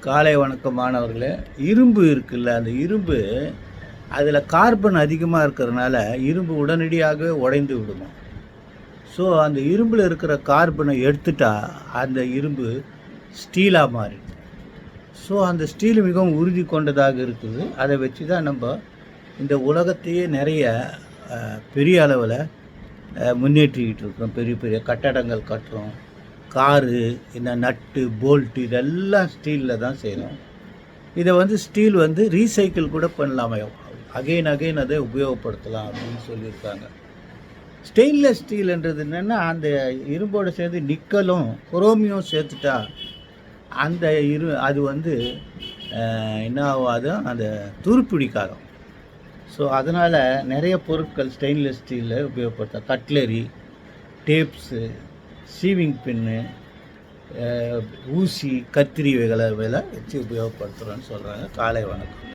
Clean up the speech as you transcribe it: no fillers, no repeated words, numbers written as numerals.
காலை வணக்கம் மாணவர்களே. இரும்பு இருக்குல்ல, அந்த இரும்பு அதில் கார்பன் அதிகமாக இருக்கிறதுனால இரும்பு உடனடியாக உடைந்து விடுமா. ஸோ அந்த இரும்பில் இருக்கிற கார்பனை எடுத்துட்டா அந்த இரும்பு ஸ்டீலாக மாறிடும். ஸோ அந்த ஸ்டீல் மிகவும் உறுதி கொண்டதாக இருக்குது. அதை வச்சு தான் நம்ம இந்த உலகத்தையே நிறைய பெரிய அளவில் முன்னேற்றிக்கிட்டு இருக்கிறோம். பெரிய பெரிய கட்டடங்கள் கட்டுறோம், காரு, இந்த நட்டு போல்ட்டு இதெல்லாம் ஸ்டீலில் தான் செய்கிறோம். இதை ஸ்டீல் ரீசைக்கிள் கூட பண்ணலாமே, அகைன் அதை உபயோகப்படுத்தலாம் அப்படின்னு சொல்லியிருக்காங்க. ஸ்டெயின்லெஸ் ஸ்டீல்ன்றது என்னென்னா, அந்த இரும்போடு சேர்ந்து நிக்கலும் குரோமியம் சேர்த்துட்டா அந்த அது என்ன ஆகாது, அந்த துருப்பிடிக்காதும். ஸோ அதனால் நிறைய பொருட்கள் ஸ்டெயின்லெஸ் ஸ்டீலில் உபயோகப்படுத்த, கட்லரி, டேப்ஸு, சீவிங் பின்னு, ஊசி, கத்திரி வச்சு உபயோகப்படுத்துகிறோன்னு சொல்கிறாங்க. காலை வணக்கம்.